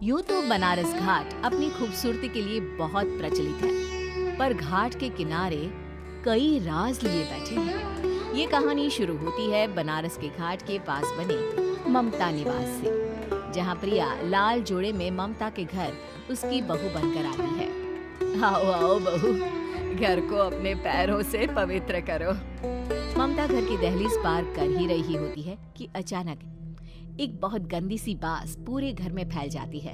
यूं तो बनारस घाट अपनी खूबसूरती के लिए बहुत प्रचलित है, पर घाट के किनारे कई राज लिए बैठे हैं। ये कहानी शुरू होती है बनारस के घाट के पास बने ममता निवास से, जहाँ प्रिया लाल जोड़े में ममता के घर उसकी बहू बनकर आती है। आओ आओ बहू, घर को अपने पैरों से पवित्र करो। ममता घर की दहलीज पार कर ही रही होती है कि अचानक एक बहुत गंदी सी बास पूरे घर में फैल जाती है।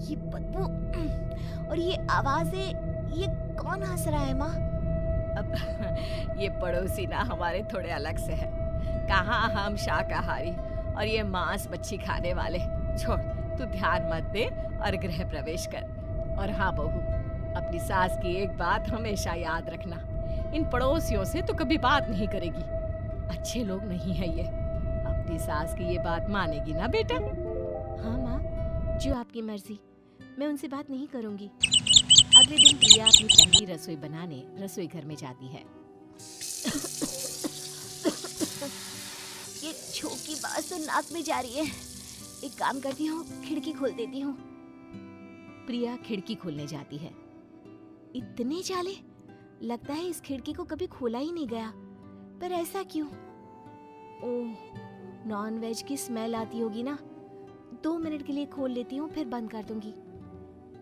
ये बदबू और ये आवाजें, ये कौन हंस रहा है माँ? अब ये पड़ोसी ना हमारे थोड़े अलग से है। कहाँ हम शाकाहारी और ये मांस मच्छी खाने वाले। छोड़, तू ध्यान मत दे और गृह प्रवेश कर। और हाँ बहू, अपनी सास की एक बात हमेशा याद रखना, इन पड़ोसियों से तो कभी बात नहीं करेगी। अच्छे लोग नहीं है ये। अपनी सास की ये बात मानेगी ना बेटा? हाँ माँ, जो आपकी मर्जी, मैं उनसे बात नहीं करूंगी। अगले दिन प्रिया अपनी पहली रसोई बनाने रसोई घर में जाती है। ये छो की बात तो नाक में जा रही है। एक काम करती हूँ, खिड़की खोल देती हूँ। प्रिया खिड़की खोलने जाती है। इतने जाले, लगता है इस खिड़की को कभी खोला ही नहीं गया। पर ऐसा क्यों? ओह, नॉन वेज की स्मेल आती होगी ना। 2 मिनट के लिए खोल लेती हूँ, फिर बंद कर दूंगी।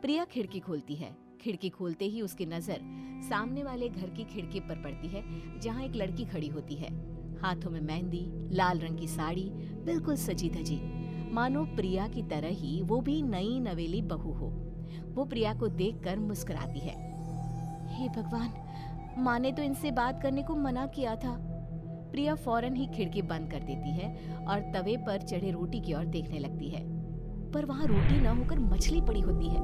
प्रिया खिड़की खोलती है। खिड़की खोलते ही उसकी नजर सामने वाले घर की खिड़की पर पड़ती है, जहाँ एक लड़की खड़ी होती है। हाथों में मेहंदी, लाल रंग की साड़ी, बिल्कुल सजी धजी, मानो प्रिया की तरह ही वो भी नई नवेली बहू हो। वो प्रिया को देखकर मुस्कुराती है। हे भगवान, माँ ने तो इनसे बात करने को मना किया था। प्रिया फौरन ही खिड़की बंद कर देती है और तवे पर चढ़े रोटी की ओर देखने लगती है, पर वहाँ रोटी न होकर मछली पड़ी होती है।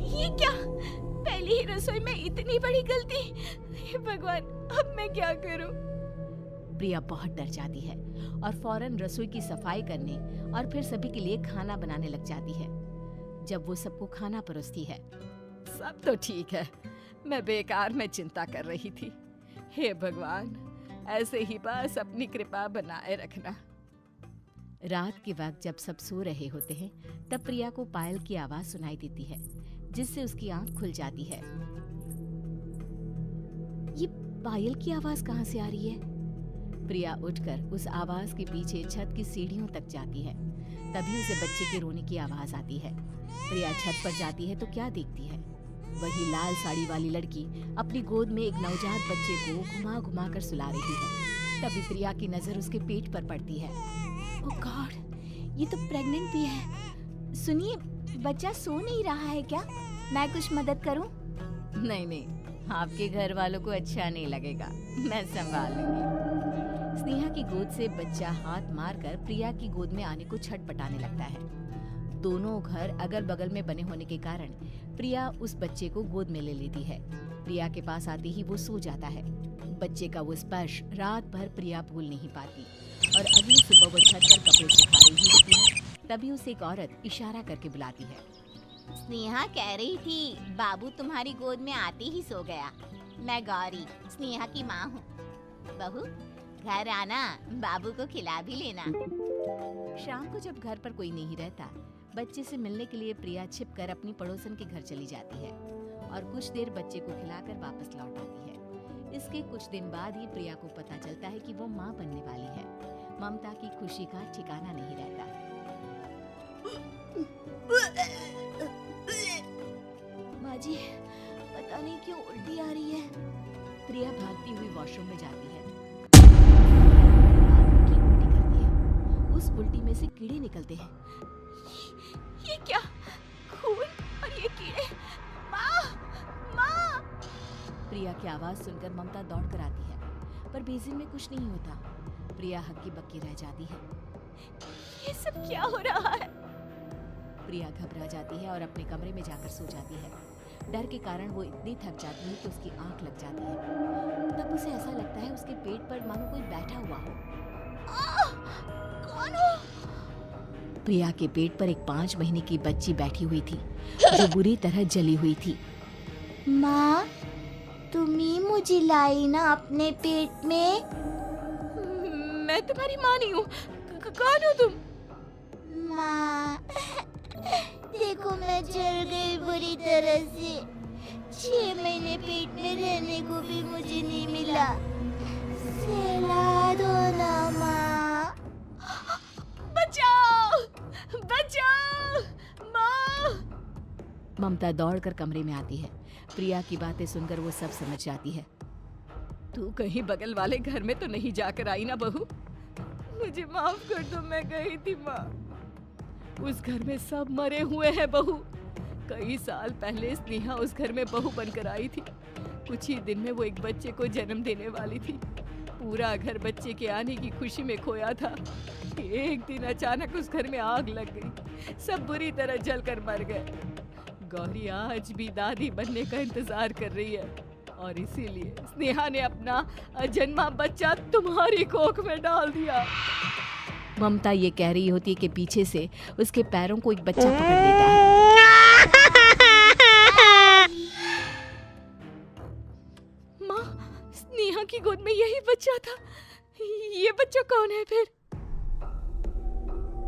ये क्या? पहली ही रसोई में इतनी बड़ी गलती! हे भगवान, अब मैं क्या करूं? प्रिया बहुत डर जाती है और फौरन रसोई की सफाई करने और फिर सभी के लिए खाना बनाने लग जाती है। जब वो सबको खाना परोसती है, सब तो ठीक है, मैं बेकार में चिंता कर रही थी। हे भगवान, ऐसे ही बस अपनी कृपा बनाए रखना। रात के वक्त जब सब सो रहे होते हैं, तब प्रिया को पायल की आवाज सुनाई देती है, जिससे उसकी आंख खुल जाती है। ये पायल की आवाज कहाँ से आ रही है? प्रिया उठकर उस आवाज के पीछे छत की सीढ़ियों तक जाती है। तभी उसे बच्चे के रोने की आवाज आती है। प्रिया छत पर जाती है तो क्या देखती है? वही लाल साड़ी वाली लड़की अपनी गोद में एक नवजात बच्चे को घुमा घुमा कर सुला रही है। तभी प्रिया की नजर उसके पेट पर पड़ती है। ओह गॉड, ये तो प्रेग्नेंट भी है। सुनिए, बच्चा सो नहीं रहा है क्या? मैं कुछ मदद करूं? नहीं नहीं, आपके घर वालों को अच्छा नहीं लगेगा, मैं संभाल लूंगी। स्नेहा की गोद से बच्चा हाथ मारकर प्रिया की गोद में आने को छटपटाने लगता है। दोनों घर अगल बगल में बने होने के कारण प्रिया उस बच्चे को गोद में ले लेती है। प्रिया के पास आते ही वो सो जाता है। बच्चे का वो स्पर्श रात भर प्रिया भूल नहीं पाती और अगली सुबह वो छत पर कपड़े सुखा रही होती है। तभी उसे एक औरत इशारा करके बुलाती है। स्नेहा कह रही थी, बाबू तुम्हारी गोद में आते ही सो गया। मैं गौरी, स्नेहा की माँ हूँ। बहू, घर आना, बाबू को खिला भी लेना। शाम को जब घर पर कोई नहीं रहता, बच्चे से मिलने के लिए प्रिया छिपकर अपनी पड़ोसन के घर चली जाती है और कुछ देर बच्चे को खिलाकर वापस लौट आती है। इसके कुछ दिन बाद ही प्रिया को पता चलता है कि वो माँ बनने वाली है। ममता की खुशी का ठिकाना नहीं रहता। माँ जी, पता नहीं क्यों उल्टी आ रही है। प्रिया भागती हुई वॉशरूम में जाती है। उल्टी करती है। उस उल्टी में से कीड़े निकलते हैं। ये क्या? खून और ये कीड़े! माँ! माँ! प्रिया की आवाज सुनकर ममता दौड़ कर आती है, पर बेसिन में कुछ नहीं होता। प्रिया हक्की बक्की रह जाती है। ये सब क्या हो रहा है? प्रिया घबरा जाती है और अपने कमरे में जाकर सो जाती है। डर के कारण वो इतनी थक जाती है कि उसकी आंख लग जाती है। तब उसे ऐसा लगता है उसके पेट पर मानो कोई बैठा हुआ हो। कौन हो? प्रिया के पेट पर एक 5 महीने की बच्ची बैठी हुई थी, जो बुरी तरह जली हुई थी। माँ, तुम ही मुझे लाई ना अपने पेट में? मैं तुम्हारी माँ नहीं हूँ। कौन हो तुम? माँ, देखो मैं जल गई बुरी तरह से। 6 महीने पेट में रहने को भी मुझे नहीं मिला। सहला दो ना माँ। बचाओ, बचाओ, माँ। ममता दौड़कर कमरे में आती है। प्रिया की बातें सुनकर वो सब समझ जाती है। तू कहीं बगल वाले घर में तो नहीं जाकर आई ना बहू? मुझे माफ कर दो, मैं गई थी माँ। उस घर में सब मरे हुए हैं बहू। कई साल पहले स्नेहा उस घर में बहू बनकर आई थी। कुछ ही दिन में वो एक बच्चे को जन्म देने वाली थी। पूरा घर बच्चे के आने की खुशी में खोया था। एक दिन अचानक उस घर में आग लग गई। सब बुरी तरह जलकर मर गए। गौरी आज भी दादी बनने का इंतजार कर रही है और इसीलिए स्नेहा ने अपना अजन्मा बच्चा तुम्हारी कोख में डाल दिया। ममता ये कह रही होती है कि पीछे से उसके पैरों को एक बच्चा पकड़ लेता है। माँ, स्नेहा की गोद में यही बच्चा था। ये बच्चा कौन है फिर?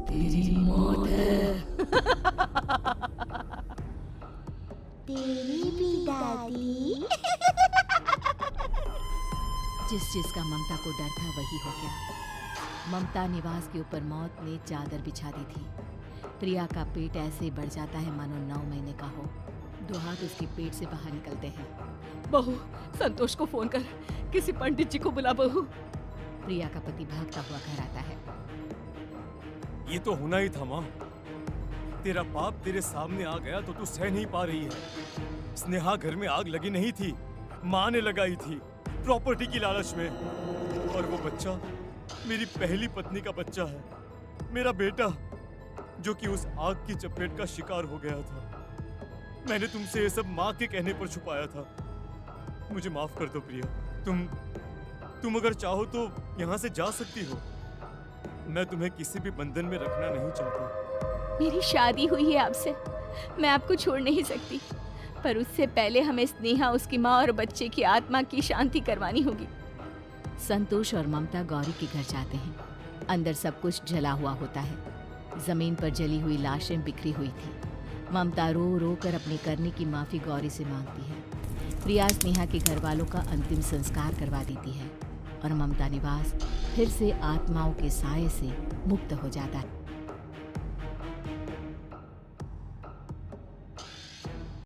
तेरी मौत है। तेरी भी दादी। जिस चीज का ममता को डर था वही हो गया। ममता निवास के ऊपर मौत ने चादर बिछा दी थी। प्रिया का पेट ऐसे बढ़ जाता है मानो 9 महीने का हो। 2 हाथ उसके पेट से बाहर निकलते हैं। बहू, संतोष को फोन कर, किसी पंडित जी को बुला बहू। प्रिया का पति भागता हुआ घर आता है। ये तो होना ही था माँ। तेरा बाप तेरे सामने आ गया तो तू सह नहीं पा रही है। स्नेहा घर में आग लगी नहीं थी, माँ ने लगाई थी प्रॉपर्टी की लालच में। और वो बच्चा मेरी पहली पत्नी का बच्चा है, मेरा बेटा, जो कि उस आग की चपेट का शिकार हो गया था। मैंने तुमसे ये सब माँ के कहने पर छुपाया था। मुझे माफ कर दो प्रिया। तुम अगर चाहो तो यहाँ से जा सकती हो। मैं तुम्हें किसी भी बंधन में रखना नहीं चाहता। मेरी शादी हुई है आपसे, मैं आपको छोड़ नहीं सकती। पर उससे पहले हमें स्नेहा, उसकी माँ और बच्चे की आत्मा की शांति करवानी होगी। संतोष और ममता गौरी के घर जाते हैं। अंदर सब कुछ जला हुआ होता है। जमीन पर जली हुई लाशें बिखरी हुई थी। ममता रो रो कर अपने करने की माफी गौरी से मांगती है। प्रिया स्नेहा के घर वालों का अंतिम संस्कार करवा देती है और ममता निवास फिर से आत्माओं के साए से मुक्त हो जाता है।